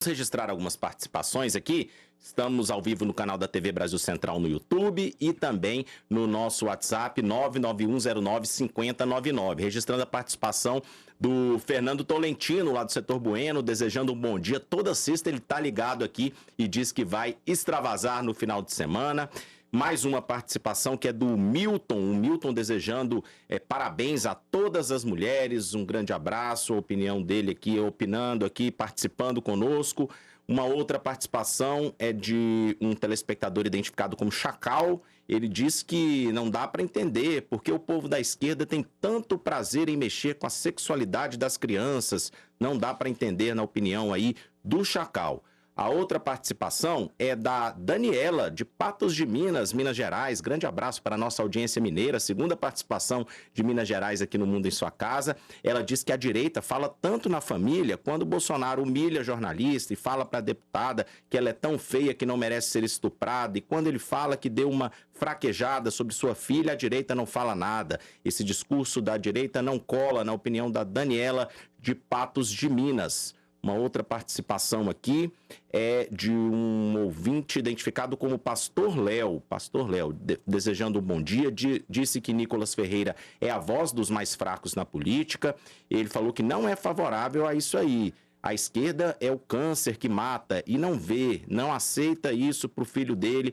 Registrar algumas participações aqui. Estamos ao vivo no canal da TV Brasil Central no YouTube e também no nosso WhatsApp 991095099. Registrando a participação do Fernando Tolentino, lá do Setor Bueno, desejando um bom dia. Toda sexta ele está ligado aqui e diz que vai extravasar no final de semana. Mais uma participação que é do Milton, o Milton desejando parabéns a todas as mulheres, um grande abraço, a opinião dele aqui, opinando aqui, participando conosco. Uma outra participação é de um telespectador identificado como Chacal. Ele diz que não dá para entender porque o povo da esquerda tem tanto prazer em mexer com a sexualidade das crianças. Não dá para entender, na opinião aí do Chacal. A outra participação é da Daniela, de Patos de Minas, Minas Gerais. Grande abraço para a nossa audiência mineira. Segunda participação de Minas Gerais aqui no Mundo em Sua Casa. Ela diz que a direita fala tanto na família, quando o Bolsonaro humilha jornalista e fala para a deputada que ela é tão feia que não merece ser estuprada. E quando ele fala que deu uma fraquejada sobre sua filha, a direita não fala nada. Esse discurso da direita não cola, na opinião da Daniela, de Patos de Minas. Uma outra participação aqui é de um ouvinte identificado como Pastor Léo. Pastor Léo, desejando um bom dia, disse que Nicolas Ferreira é a voz dos mais fracos na política. Ele falou que não é favorável a isso aí. A esquerda é o câncer que mata e não vê, não aceita isso para o filho dele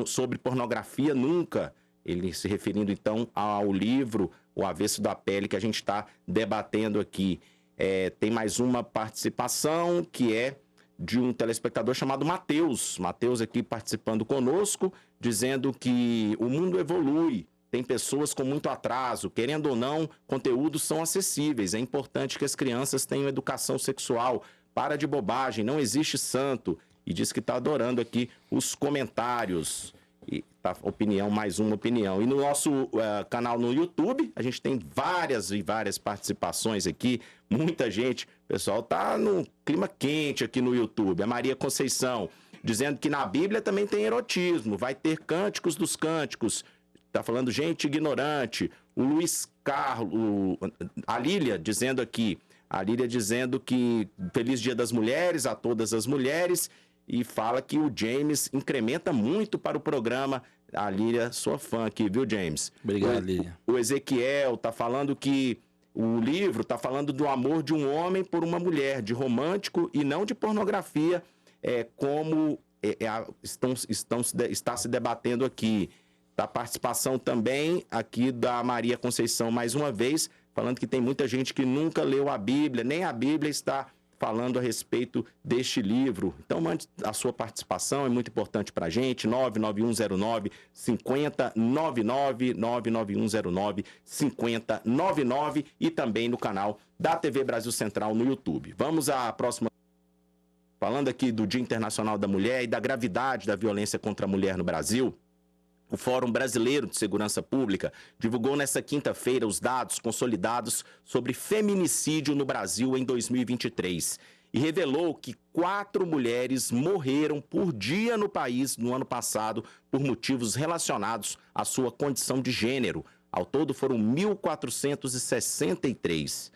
sobre pornografia nunca. Ele se referindo então ao livro O Avesso da Pele que a gente está debatendo aqui. Tem mais uma participação que é de um telespectador chamado Matheus. Matheus aqui participando conosco, dizendo que o mundo evolui, tem pessoas com muito atraso, querendo ou não, conteúdos são acessíveis. É importante que as crianças tenham educação sexual. Para de bobagem, não existe santo. E diz que está adorando aqui os comentários. E tá, opinião, mais uma opinião. E no nosso canal no YouTube, a gente tem várias participações aqui, muita gente. O pessoal tá no clima quente aqui no YouTube. A Maria Conceição, dizendo que na Bíblia também tem erotismo, vai ter cânticos dos cânticos. Tá falando gente ignorante. O Luiz Carlos, a Lília dizendo aqui, que Feliz Dia das Mulheres a todas as mulheres. E fala que o James incrementa muito para o programa. A Lília, sua fã aqui, viu, James? Obrigado, Lília. O Ezequiel tá falando que o livro tá falando do amor de um homem por uma mulher, de romântico e não de pornografia, está se debatendo aqui. Da participação também aqui da Maria Conceição, mais uma vez, falando que tem muita gente que nunca leu a Bíblia, nem a Bíblia está falando a respeito deste livro. Então, mande a sua participação, é muito importante para a gente, 99109-5099, 99109-5099 e também no canal da TV Brasil Central no YouTube. Vamos à próxima. Falando aqui do Dia Internacional da Mulher e da gravidade da violência contra a mulher no Brasil, o Fórum Brasileiro de Segurança Pública divulgou nesta quinta-feira os dados consolidados sobre feminicídio no Brasil em 2023 e revelou que 4 mulheres morreram por dia no país no ano passado por motivos relacionados à sua condição de gênero. Ao todo foram 1.463.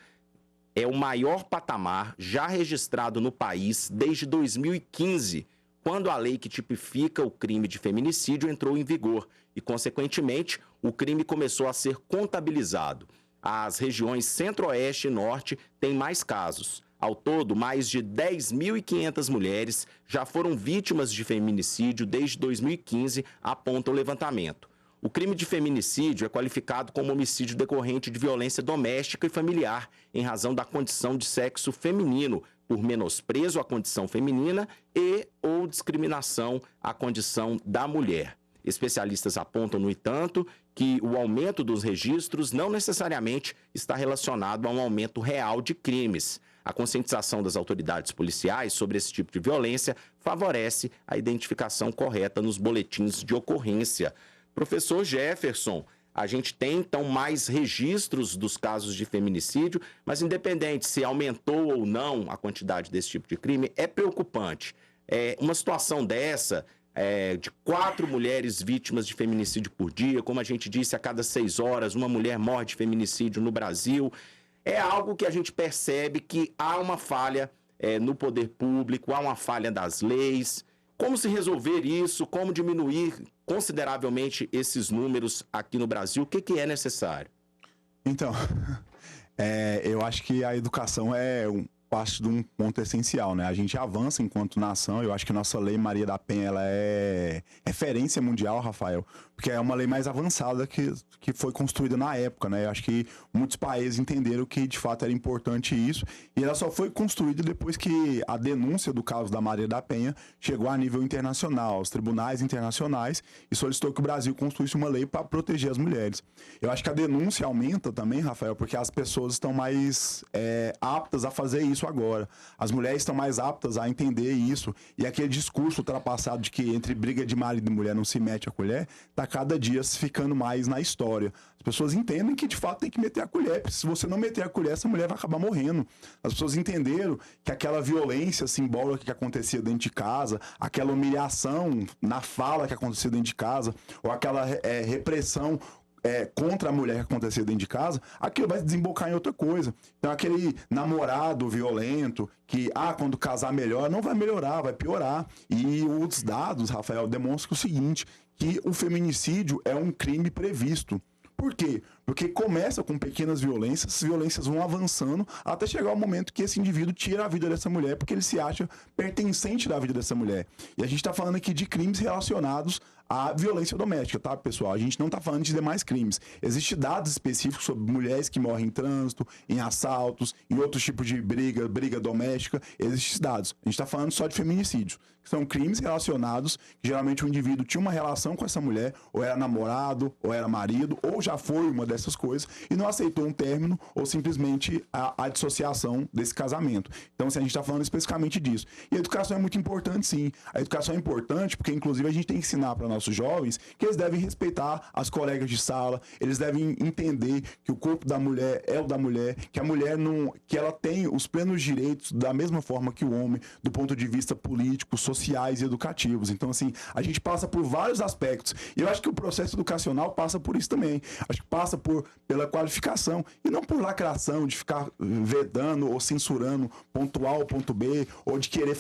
É o maior patamar já registrado no país desde 2015, quando a lei que tipifica o crime de feminicídio entrou em vigor e, consequentemente, o crime começou a ser contabilizado. As regiões Centro-Oeste e Norte têm mais casos. Ao todo, mais de 10.500 mulheres já foram vítimas de feminicídio desde 2015, aponta o levantamento. O crime de feminicídio é qualificado como homicídio decorrente de violência doméstica e familiar em razão da condição de sexo feminino, por menosprezo à condição feminina e ou discriminação à condição da mulher. Especialistas apontam, no entanto, que o aumento dos registros não necessariamente está relacionado a um aumento real de crimes. A conscientização das autoridades policiais sobre esse tipo de violência favorece a identificação correta nos boletins de ocorrência. Professor Jefferson, a gente tem, então, mais registros dos casos de feminicídio, mas independente se aumentou ou não a quantidade desse tipo de crime, é preocupante. Uma situação dessa, de 4 mulheres vítimas de feminicídio por dia, como a gente disse, a cada 6 horas uma mulher morre de feminicídio no Brasil, é algo que a gente percebe que há uma falha no poder público, há uma falha das leis. Como se resolver isso? Como diminuir consideravelmente esses números aqui no Brasil? O que é necessário? Então, eu acho que a educação parte de um ponto essencial, né? A gente avança enquanto nação. Eu acho que nossa lei Maria da Penha, ela é referência mundial, Rafael, porque é uma lei mais avançada que foi construída na época, né? Eu acho que muitos países entenderam que de fato era importante isso, e ela só foi construída depois que a denúncia do caso da Maria da Penha chegou a nível internacional, aos tribunais internacionais, e solicitou que o Brasil construísse uma lei para proteger as mulheres. Eu acho que a denúncia aumenta também, Rafael, porque as pessoas estão mais aptas a fazer isso agora. As mulheres estão mais aptas a entender isso, e aquele discurso ultrapassado de que entre briga de marido e mulher não se mete a colher, está cada dia ficando mais na história. As pessoas entendem que de fato tem que meter a colher, porque se você não meter a colher, essa mulher vai acabar morrendo. As pessoas entenderam que aquela violência simbólica que acontecia dentro de casa, aquela humilhação na fala que acontecia dentro de casa, ou aquela repressão contra a mulher que acontecia dentro de casa, aquilo vai desembocar em outra coisa. Então, aquele namorado violento que, quando casar melhor, não vai melhorar, vai piorar. E os dados, Rafael, demonstram o seguinte, que o feminicídio é um crime previsto. Por quê? Porque começa com pequenas violências, as violências vão avançando até chegar o momento que esse indivíduo tira a vida dessa mulher porque ele se acha pertencente da vida dessa mulher. E a gente está falando aqui de crimes relacionados à violência doméstica, tá, pessoal? A gente não está falando de demais crimes. Existem dados específicos sobre mulheres que morrem em trânsito, em assaltos, em outros tipos de briga doméstica. Existem dados. A gente está falando só de feminicídios, que são crimes relacionados, que geralmente o indivíduo tinha uma relação com essa mulher, ou era namorado, ou era marido, ou já foi uma dessas coisas, e não aceitou um término, ou simplesmente a dissociação desse casamento. Então, assim, a gente está falando especificamente disso. E a educação é muito importante, sim. A educação é importante porque, inclusive, a gente tem que ensinar para nossos jovens que eles devem respeitar as colegas de sala, eles devem entender que o corpo da mulher é o da mulher, que a mulher não, que ela tem os plenos direitos da mesma forma que o homem, do ponto de vista político, sociais e educativos. Então, assim, a gente passa por vários aspectos. E eu acho que o processo educacional passa por isso também. Acho que passa pela qualificação e não por lacração, de ficar vedando ou censurando ponto A ou ponto B, ou de querer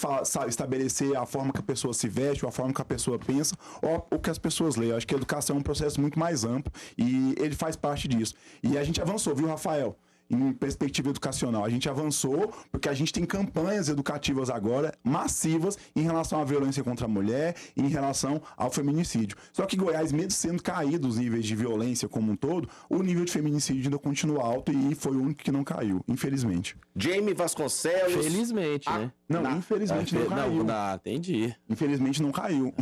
estabelecer a forma que a pessoa se veste, ou a forma que a pessoa pensa, ou o que as pessoas leem. Eu acho que a educação é um processo muito mais amplo e ele faz parte disso. E a gente avançou, viu, Rafael? Em perspectiva educacional, a gente avançou porque a gente tem campanhas educativas agora massivas em relação à violência contra a mulher e em relação ao feminicídio. Só que Goiás, mesmo sendo caído os níveis de violência como um todo, o nível de feminicídio ainda continua alto e foi o único que não caiu, infelizmente. Jamie Vasconcelos. Felizmente, né? Não, infelizmente não caiu. Não, entendi. Infelizmente não caiu.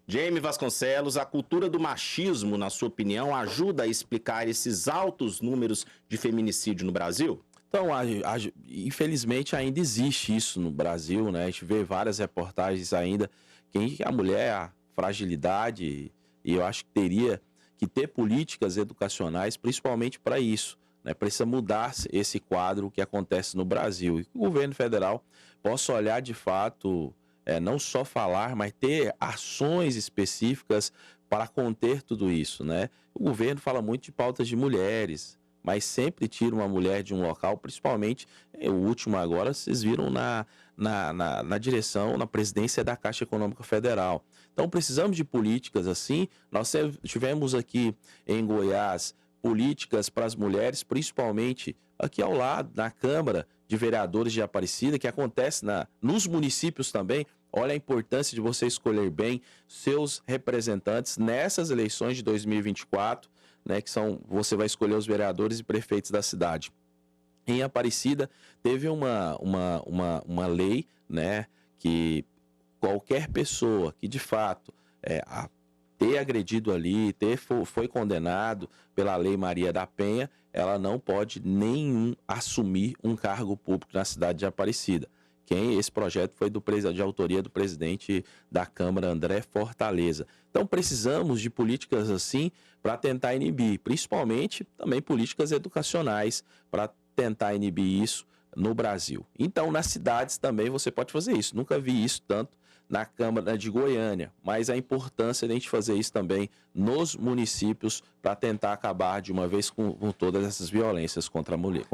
Jamie Vasconcelos, a cultura do machismo, na sua opinião, ajuda a explicar esses altos números de feminicídio no Brasil? Então, infelizmente ainda existe isso no Brasil, né? A gente vê várias reportagens ainda que a mulher, a fragilidade, e eu acho que teria que ter políticas educacionais principalmente para isso, né? Precisa mudar esse quadro que acontece no Brasil. E que o governo federal possa olhar de fato, não só falar, mas ter ações específicas para conter tudo isso, né? O governo fala muito de pautas de mulheres, mas sempre tira uma mulher de um local, principalmente, o último agora, vocês viram na direção, na presidência da Caixa Econômica Federal. Então, precisamos de políticas assim. Nós tivemos aqui em Goiás políticas para as mulheres, principalmente aqui ao lado, na Câmara de Vereadores de Aparecida, que acontece nos municípios também. Olha a importância de você escolher bem seus representantes nessas eleições de 2024, né, você vai escolher os vereadores e prefeitos da cidade. Em Aparecida, teve uma lei, né, que qualquer pessoa que, de fato, ter agredido ali, foi condenado pela Lei Maria da Penha, ela não pode assumir um cargo público na cidade de Aparecida. Esse projeto foi de autoria do presidente da Câmara, André Fortaleza. Então, precisamos de políticas assim para tentar inibir, principalmente também políticas educacionais para tentar inibir isso no Brasil. Então, nas cidades também você pode fazer isso. Nunca vi isso tanto na Câmara de Goiânia, mas a importância de a gente fazer isso também nos municípios para tentar acabar de uma vez com todas essas violências contra as mulheres.